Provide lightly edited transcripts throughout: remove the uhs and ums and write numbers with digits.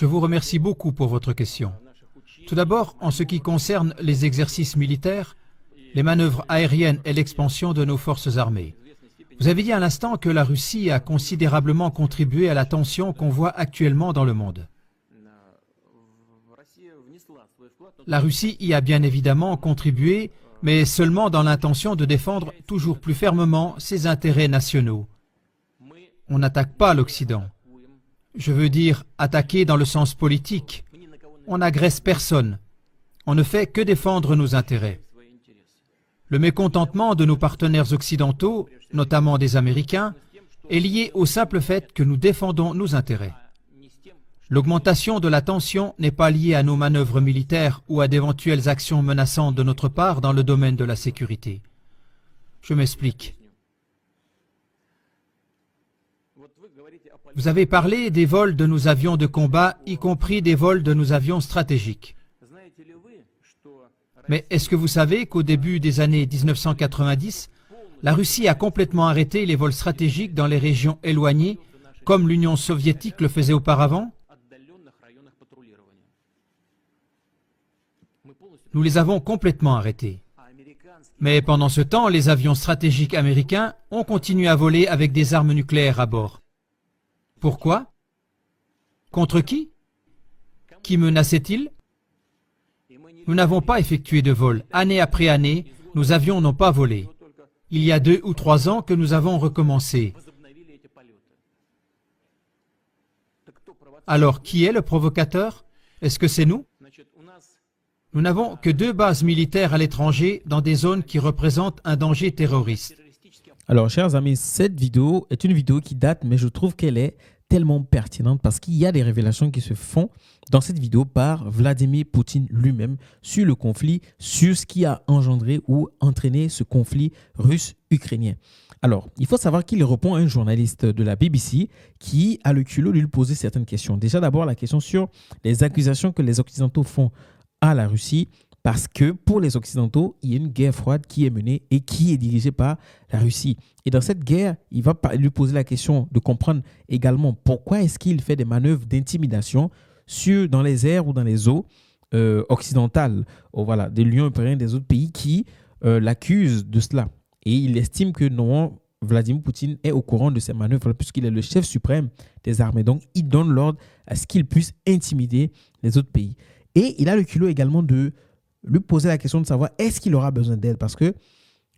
Je vous remercie beaucoup pour votre question. Tout d'abord, en ce qui concerne les exercices militaires, les manœuvres aériennes et l'expansion de nos forces armées. Vous avez dit à l'instant que la Russie a considérablement contribué à la tension qu'on voit actuellement dans le monde. La Russie y a bien évidemment contribué, mais seulement dans l'intention de défendre toujours plus fermement ses intérêts nationaux. On n'attaque pas l'Occident. Je veux dire attaquer dans le sens politique. On n'agresse personne. On ne fait que défendre nos intérêts. Le mécontentement de nos partenaires occidentaux, notamment des Américains, est lié au simple fait que nous défendons nos intérêts. L'augmentation de la tension n'est pas liée à nos manœuvres militaires ou à d'éventuelles actions menaçantes de notre part dans le domaine de la sécurité. Je m'explique. Vous avez parlé des vols de nos avions de combat, y compris des vols de nos avions stratégiques. Mais est-ce que vous savez qu'au début des années 1990, la Russie a complètement arrêté les vols stratégiques dans les régions éloignées, comme l'Union soviétique le faisait auparavant? Nous les avons complètement arrêtés. Mais pendant ce temps, les avions stratégiques américains ont continué à voler avec des armes nucléaires à bord. Pourquoi? Contre qui? Qui menaçait-il? Nous n'avons pas effectué de vol. Année après année, nos avions n'ont pas volé. Il y a 2 ou 3 ans que nous avons recommencé. Alors, qui est le provocateur? Est-ce que c'est nous? Nous n'avons que 2 bases militaires à l'étranger dans des zones qui représentent un danger terroriste. Alors, chers amis, cette vidéo est une vidéo qui date, mais je trouve qu'elle est tellement pertinente parce qu'il y a des révélations qui se font dans cette vidéo par Vladimir Poutine lui-même sur le conflit, sur ce qui a engendré ou entraîné ce conflit russe-ukrainien. Alors, il faut savoir qu'il répond à un journaliste de la BBC qui a le culot de lui poser certaines questions. Déjà, d'abord, la question sur les accusations que les Occidentaux font à la Russie, parce que pour les Occidentaux, il y a une guerre froide qui est menée et qui est dirigée par la Russie. Et dans cette guerre, il va lui poser la question de comprendre également pourquoi est-ce qu'il fait des manœuvres d'intimidation dans les airs ou dans les eaux occidentales, voilà, de l'Union européenne et des autres pays qui l'accusent de cela. Et il estime que non, Vladimir Poutine est au courant de ces manœuvres puisqu'il est le chef suprême des armées. Donc, il donne l'ordre à ce qu'il puisse intimider les autres pays. Et il a le culot également de lui poser la question de savoir est-ce qu'il aura besoin d'aide, parce que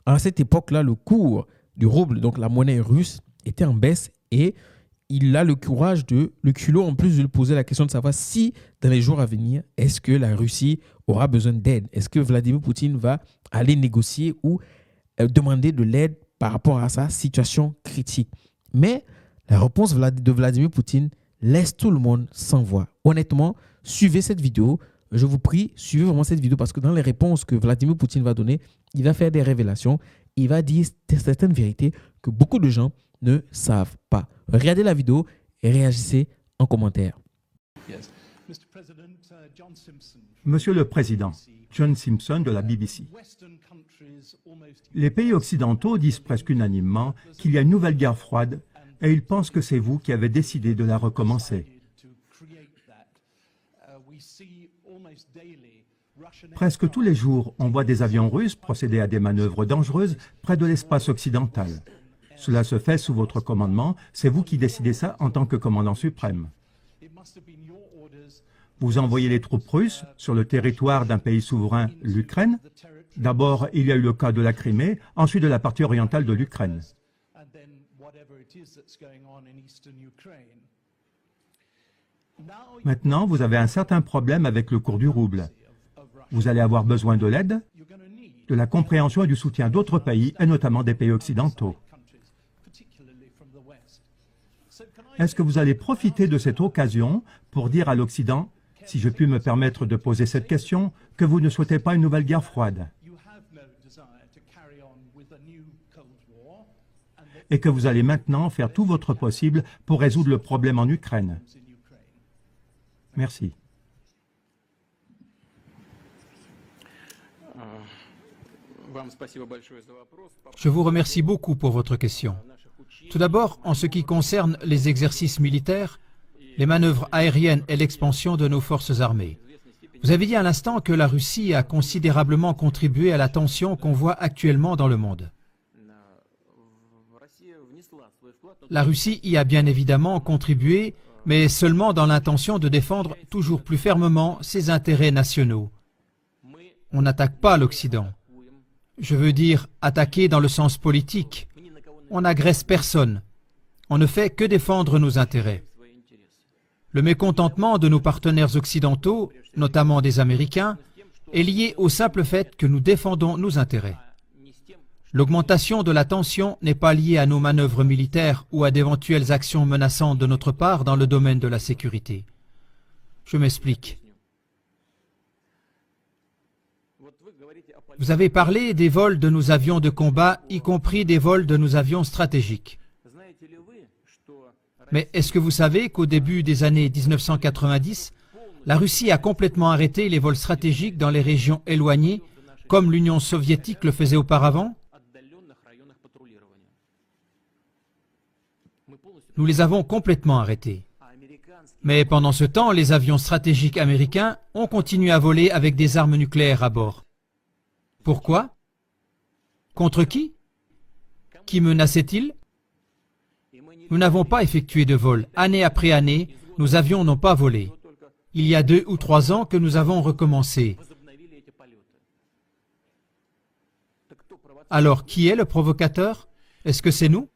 à cette époque-là, le cours du rouble, donc la monnaie russe, était en baisse et il a le culot en plus de lui poser la question de savoir si dans les jours à venir, est-ce que la Russie aura besoin d'aide? Est-ce que Vladimir Poutine va aller négocier ou demander de l'aide par rapport à sa situation critique? Mais la réponse de Vladimir Poutine laisse tout le monde sans voix. Honnêtement, suivez cette vidéo. Je vous prie, suivez vraiment cette vidéo parce que dans les réponses que Vladimir Poutine va donner, il va faire des révélations. Il va dire certaines vérités que beaucoup de gens ne savent pas. Regardez la vidéo et réagissez en commentaire. Monsieur le Président, John Simpson de la BBC. Les pays occidentaux disent presque unanimement qu'il y a une nouvelle guerre froide et ils pensent que c'est vous qui avez décidé de la recommencer. Presque tous les jours, on voit des avions russes procéder à des manœuvres dangereuses près de l'espace occidental. Cela se fait sous votre commandement, c'est vous qui décidez ça en tant que commandant suprême. Vous envoyez les troupes russes sur le territoire d'un pays souverain, l'Ukraine. D'abord, il y a eu le cas de la Crimée, ensuite de la partie orientale de l'Ukraine. Maintenant, vous avez un certain problème avec le cours du rouble. Vous allez avoir besoin de l'aide, de la compréhension et du soutien d'autres pays, et notamment des pays occidentaux. Est-ce que vous allez profiter de cette occasion pour dire à l'Occident, si je puis me permettre de poser cette question, que vous ne souhaitez pas une nouvelle guerre froide et que vous allez maintenant faire tout votre possible pour résoudre le problème en Ukraine? Merci. Je vous remercie beaucoup pour votre question. Tout d'abord, en ce qui concerne les exercices militaires, les manœuvres aériennes et l'expansion de nos forces armées. Vous avez dit à l'instant que la Russie a considérablement contribué à la tension qu'on voit actuellement dans le monde. La Russie y a bien évidemment contribué, mais seulement dans l'intention de défendre toujours plus fermement ses intérêts nationaux. On n'attaque pas l'Occident. Je veux dire attaquer dans le sens politique. On n'agresse personne. On ne fait que défendre nos intérêts. Le mécontentement de nos partenaires occidentaux, notamment des Américains, est lié au simple fait que nous défendons nos intérêts. L'augmentation de la tension n'est pas liée à nos manœuvres militaires ou à d'éventuelles actions menaçantes de notre part dans le domaine de la sécurité. Je m'explique. Vous avez parlé des vols de nos avions de combat, y compris des vols de nos avions stratégiques. Mais est-ce que vous savez qu'au début des années 1990, la Russie a complètement arrêté les vols stratégiques dans les régions éloignées, comme l'Union soviétique le faisait auparavant? Nous les avons complètement arrêtés. Mais pendant ce temps, les avions stratégiques américains ont continué à voler avec des armes nucléaires à bord. Pourquoi? Contre qui? Qui menaçait-il? Nous n'avons pas effectué de vol. Année après année, nos avions n'ont pas volé. Il y a 2 ou 3 ans que nous avons recommencé. Alors, qui est le provocateur? Est-ce que c'est nous?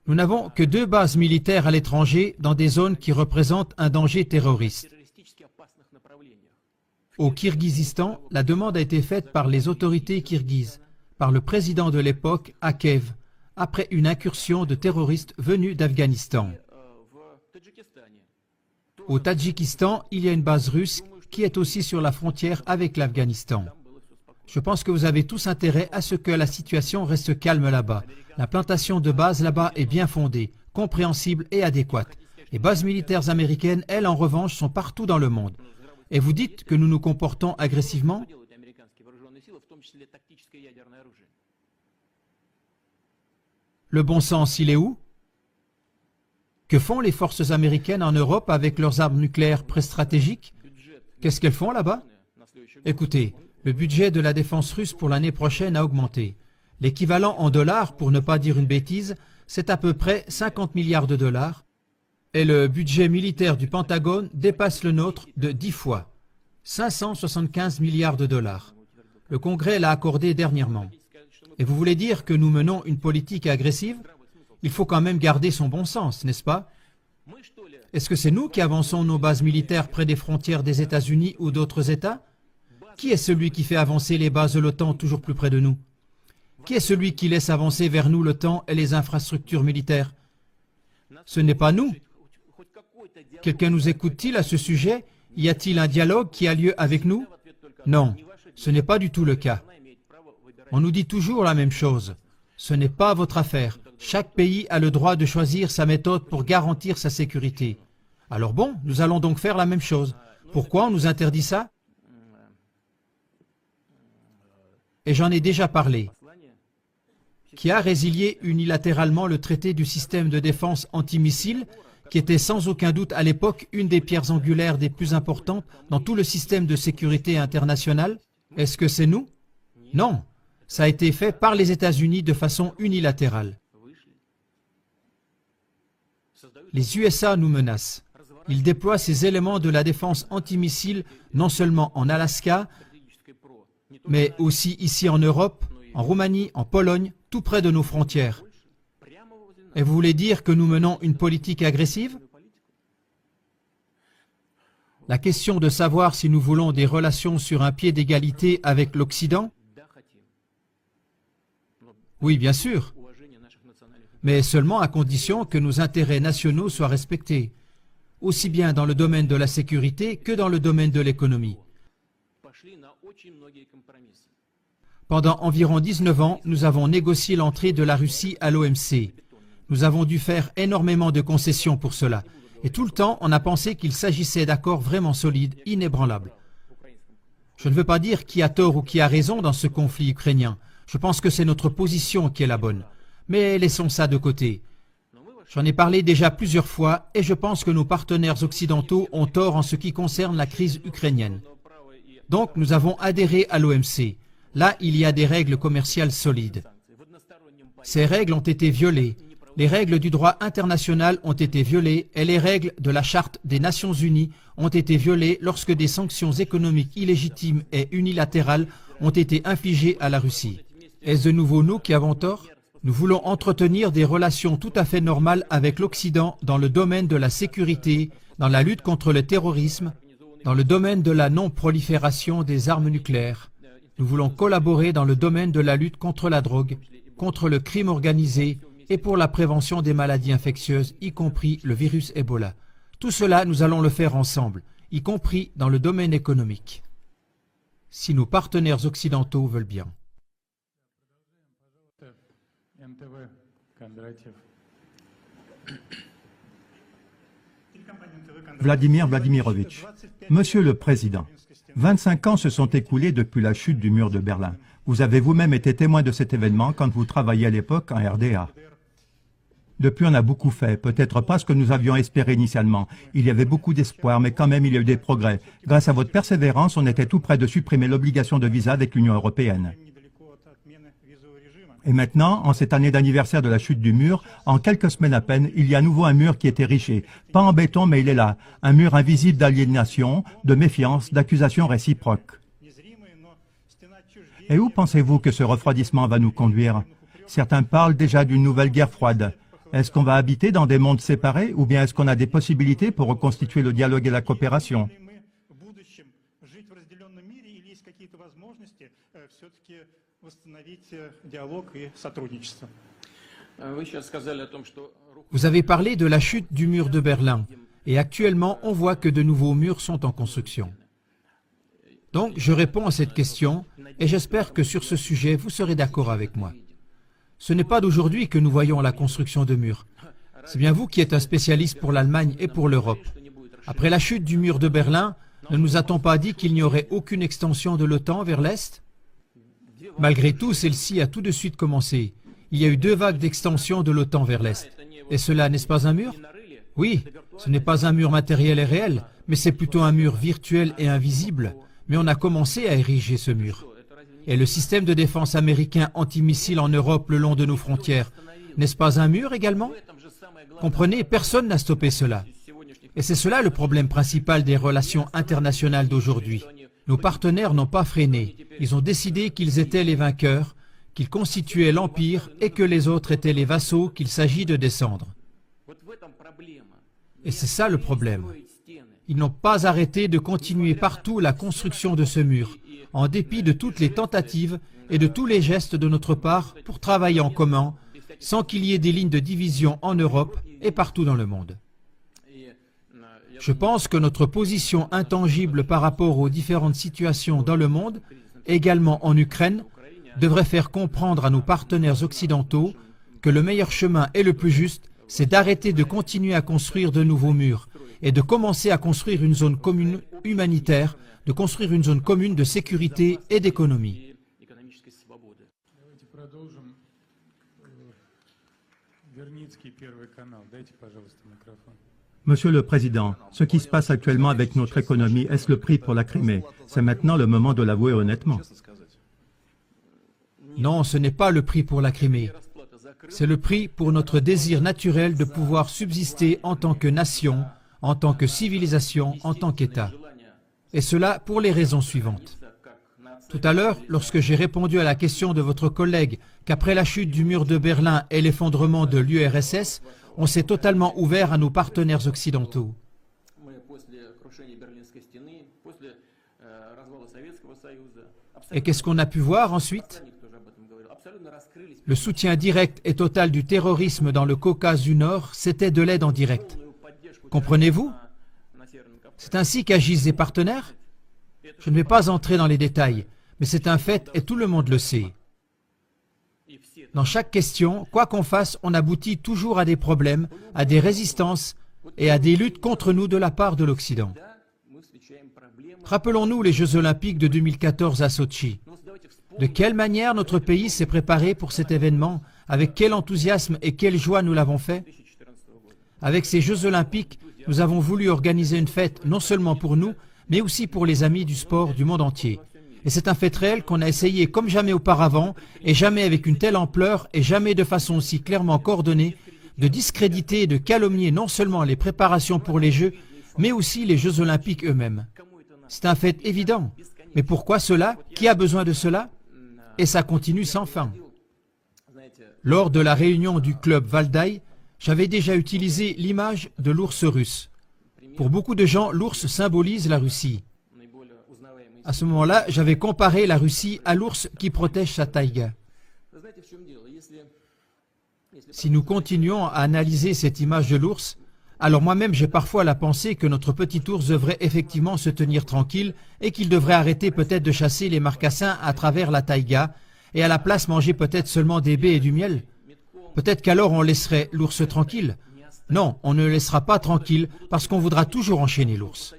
Nous n'avons que 2 bases militaires à l'étranger dans des zones qui représentent un danger terroriste. Au Kirghizistan, la demande a été faite par les autorités kirghizes, par le président de l'époque, Akev, après une incursion de terroristes venus d'Afghanistan. Au Tadjikistan, il y a une base russe qui est aussi sur la frontière avec l'Afghanistan. Je pense que vous avez tous intérêt à ce que la situation reste calme là-bas. La plantation de bases là-bas est bien fondée, compréhensible et adéquate. Les bases militaires américaines, elles, en revanche, sont partout dans le monde. Et vous dites que nous nous comportons agressivement? Le bon sens, il est où? Que font les forces américaines en Europe avec leurs armes nucléaires pré-stratégiques? Qu'est-ce qu'elles font là-bas? Écoutez, le budget de la défense russe pour l'année prochaine a augmenté. L'équivalent en dollars, pour ne pas dire une bêtise, c'est à peu près 50 milliards de dollars. Et le budget militaire du Pentagone dépasse le nôtre de 10 fois. 575 milliards de dollars. Le Congrès l'a accordé dernièrement. Et vous voulez dire que nous menons une politique agressive? Il faut quand même garder son bon sens, n'est-ce pas? Est-ce que c'est nous qui avançons nos bases militaires près des frontières des États-Unis ou d'autres États? Qui est celui qui fait avancer les bases de l'OTAN toujours plus près de nous? Qui est celui qui laisse avancer vers nous l'OTAN et les infrastructures militaires? Ce n'est pas nous. Quelqu'un nous écoute-t-il à ce sujet? Y a-t-il un dialogue qui a lieu avec nous? Non, ce n'est pas du tout le cas. On nous dit toujours la même chose. Ce n'est pas votre affaire. Chaque pays a le droit de choisir sa méthode pour garantir sa sécurité. Alors bon, nous allons donc faire la même chose. Pourquoi on nous interdit ça? Et j'en ai déjà parlé. Qui a résilié unilatéralement le traité du système de défense antimissile, qui était sans aucun doute à l'époque une des pierres angulaires des plus importantes dans tout le système de sécurité international? Est-ce que c'est nous? Non, ça a été fait par les États-Unis de façon unilatérale. Les USA nous menacent. Ils déploient ces éléments de la défense antimissile non seulement en Alaska, mais aussi ici en Europe, en Roumanie, en Pologne, tout près de nos frontières. Et vous voulez dire que nous menons une politique agressive? La question de savoir si nous voulons des relations sur un pied d'égalité avec l'Occident? Oui, bien sûr, mais seulement à condition que nos intérêts nationaux soient respectés, aussi bien dans le domaine de la sécurité que dans le domaine de l'économie. Pendant environ 19 ans, nous avons négocié l'entrée de la Russie à l'OMC. Nous avons dû faire énormément de concessions pour cela. Et tout le temps, on a pensé qu'il s'agissait d'accords vraiment solides, inébranlables. Je ne veux pas dire qui a tort ou qui a raison dans ce conflit ukrainien. Je pense que c'est notre position qui est la bonne. Mais laissons ça de côté. J'en ai parlé déjà plusieurs fois et je pense que nos partenaires occidentaux ont tort en ce qui concerne la crise ukrainienne. Donc nous avons adhéré à l'OMC. Là, il y a des règles commerciales solides. Ces règles ont été violées. Les règles du droit international ont été violées et les règles de la Charte des Nations Unies ont été violées lorsque des sanctions économiques illégitimes et unilatérales ont été infligées à la Russie. Est-ce de nouveau nous qui avons tort? Nous voulons entretenir des relations tout à fait normales avec l'Occident dans le domaine de la sécurité, dans la lutte contre le terrorisme, dans le domaine de la non-prolifération des armes nucléaires. Nous voulons collaborer dans le domaine de la lutte contre la drogue, contre le crime organisé et pour la prévention des maladies infectieuses, y compris le virus Ebola. Tout cela, nous allons le faire ensemble, y compris dans le domaine économique, si nos partenaires occidentaux veulent bien. Vladimir Vladimirovitch, Monsieur le Président, 25 ans se sont écoulés depuis la chute du mur de Berlin. Vous avez vous-même été témoin de cet événement quand vous travailliez à l'époque en RDA. Depuis, on a beaucoup fait, peut-être pas ce que nous avions espéré initialement. Il y avait beaucoup d'espoir, mais quand même, il y a eu des progrès. Grâce à votre persévérance, on était tout près de supprimer l'obligation de visa avec l'Union européenne. Et maintenant, en cette année d'anniversaire de la chute du mur, en quelques semaines à peine, il y a à nouveau un mur qui est érigé. Pas en béton, mais il est là. Un mur invisible d'aliénation, de méfiance, d'accusations réciproques. Et où pensez-vous que ce refroidissement va nous conduire? Certains parlent déjà d'une nouvelle guerre froide. Est-ce qu'on va habiter dans des mondes séparés ou bien est-ce qu'on a des possibilités pour reconstituer le dialogue et la coopération? Vous avez parlé de la chute du mur de Berlin et actuellement on voit que de nouveaux murs sont en construction. Donc je réponds à cette question et j'espère que sur ce sujet vous serez d'accord avec moi. Ce n'est pas d'aujourd'hui que nous voyons la construction de murs. C'est bien vous qui êtes un spécialiste pour l'Allemagne et pour l'Europe. Après la chute du mur de Berlin, ne nous a-t-on pas dit qu'il n'y aurait aucune extension de l'OTAN vers l'Est? Malgré tout, celle-ci a tout de suite commencé. Il y a eu 2 vagues d'extension de l'OTAN vers l'Est. Et cela, n'est-ce pas un mur? Oui, ce n'est pas un mur matériel et réel, mais c'est plutôt un mur virtuel et invisible. Mais on a commencé à ériger ce mur. Et le système de défense américain antimissile en Europe le long de nos frontières, n'est-ce pas un mur également? Comprenez, personne n'a stoppé cela. Et c'est cela le problème principal des relations internationales d'aujourd'hui. Nos partenaires n'ont pas freiné. Ils ont décidé qu'ils étaient les vainqueurs, qu'ils constituaient l'empire et que les autres étaient les vassaux qu'il s'agit de descendre. Et c'est ça le problème. Ils n'ont pas arrêté de continuer partout la construction de ce mur, en dépit de toutes les tentatives et de tous les gestes de notre part pour travailler en commun, sans qu'il y ait des lignes de division en Europe et partout dans le monde. Je pense que notre position intangible par rapport aux différentes situations dans le monde, également en Ukraine, devrait faire comprendre à nos partenaires occidentaux que le meilleur chemin et le plus juste, c'est d'arrêter de continuer à construire de nouveaux murs et de commencer à construire une zone commune humanitaire, de construire une zone commune de sécurité et d'économie. Monsieur le Président, ce qui se passe actuellement avec notre économie, est-ce le prix pour la Crimée? C'est maintenant le moment de l'avouer honnêtement. Non, ce n'est pas le prix pour la Crimée. C'est le prix pour notre désir naturel de pouvoir subsister en tant que nation, en tant que civilisation, en tant qu'État. Et cela pour les raisons suivantes. Tout à l'heure, lorsque j'ai répondu à la question de votre collègue qu'après la chute du mur de Berlin et l'effondrement de l'URSS, on s'est totalement ouvert à nos partenaires occidentaux. Et qu'est-ce qu'on a pu voir ensuite? Le soutien direct et total du terrorisme dans le Caucase du Nord, c'était de l'aide en direct. Comprenez-vous? C'est ainsi qu'agissent les partenaires? Je ne vais pas entrer dans les détails, mais c'est un fait et tout le monde le sait. Dans chaque question, quoi qu'on fasse, on aboutit toujours à des problèmes, à des résistances et à des luttes contre nous de la part de l'Occident. Rappelons-nous les Jeux Olympiques de 2014 à Sotchi. De quelle manière notre pays s'est préparé pour cet événement, avec quel enthousiasme et quelle joie nous l'avons fait? Avec ces Jeux olympiques, nous avons voulu organiser une fête non seulement pour nous, mais aussi pour les amis du sport du monde entier. Et c'est un fait réel qu'on a essayé comme jamais auparavant, et jamais avec une telle ampleur, et jamais de façon aussi clairement coordonnée, de discréditer et de calomnier non seulement les préparations pour les Jeux, mais aussi les Jeux olympiques eux-mêmes. C'est un fait évident. Mais pourquoi cela? Qui a besoin de cela? Et ça continue sans fin. Lors de la réunion du club Valdai, j'avais déjà utilisé l'image de l'ours russe. Pour beaucoup de gens, l'ours symbolise la Russie. À ce moment-là, j'avais comparé la Russie à l'ours qui protège sa taïga. Si nous continuons à analyser cette image de l'ours, alors moi-même j'ai parfois la pensée que notre petit ours devrait effectivement se tenir tranquille et qu'il devrait arrêter peut-être de chasser les marcassins à travers la taïga et à la place manger peut-être seulement des baies et du miel. Peut-être qu'alors on laisserait l'ours tranquille. Non, on ne le laissera pas tranquille parce qu'on voudra toujours enchaîner l'ours.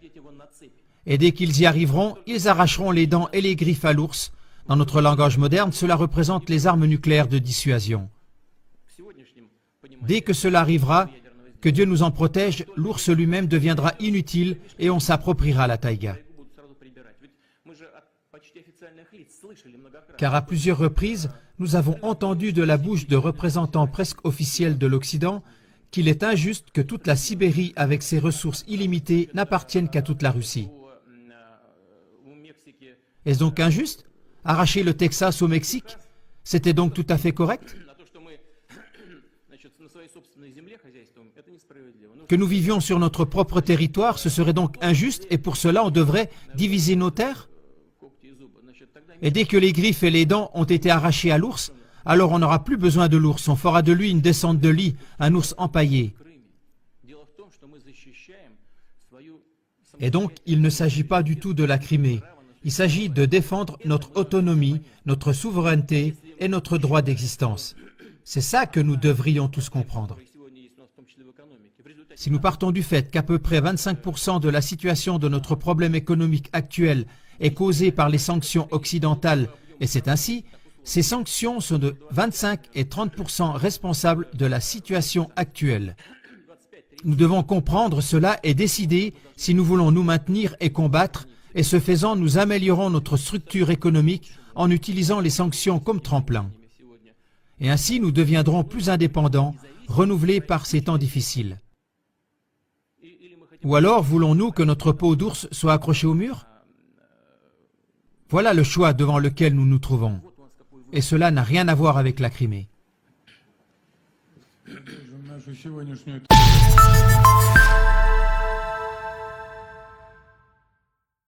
Et dès qu'ils y arriveront, ils arracheront les dents et les griffes à l'ours. Dans notre langage moderne, cela représente les armes nucléaires de dissuasion. Dès que cela arrivera, que Dieu nous en protège, l'ours lui-même deviendra inutile et on s'appropriera la taïga. Car à plusieurs reprises, nous avons entendu de la bouche de représentants presque officiels de l'Occident qu'il est injuste que toute la Sibérie, avec ses ressources illimitées, n'appartienne qu'à toute la Russie. Est-ce donc injuste? Arracher le Texas au Mexique, c'était donc tout à fait correct? Que nous vivions sur notre propre territoire, ce serait donc injuste et pour cela on devrait diviser nos terres? Et dès que les griffes et les dents ont été arrachées à l'ours, alors on n'aura plus besoin de l'ours, on fera de lui une descente de lit, un ours empaillé. Et donc, il ne s'agit pas du tout de la Crimée. Il s'agit de défendre notre autonomie, notre souveraineté et notre droit d'existence. C'est ça que nous devrions tous comprendre. Si nous partons du fait qu'à peu près 25% de la situation de notre problème économique actuel est causée par les sanctions occidentales, et c'est ainsi, ces sanctions sont de 25 et 30% responsables de la situation actuelle. Nous devons comprendre cela et décider si nous voulons nous maintenir et combattre, et ce faisant, nous améliorons notre structure économique en utilisant les sanctions comme tremplin. Et ainsi, nous deviendrons plus indépendants, renouvelés par ces temps difficiles. Ou alors, voulons-nous que notre peau d'ours soit accrochée au mur? Voilà le choix devant lequel nous nous trouvons. Et cela n'a rien à voir avec la Crimée.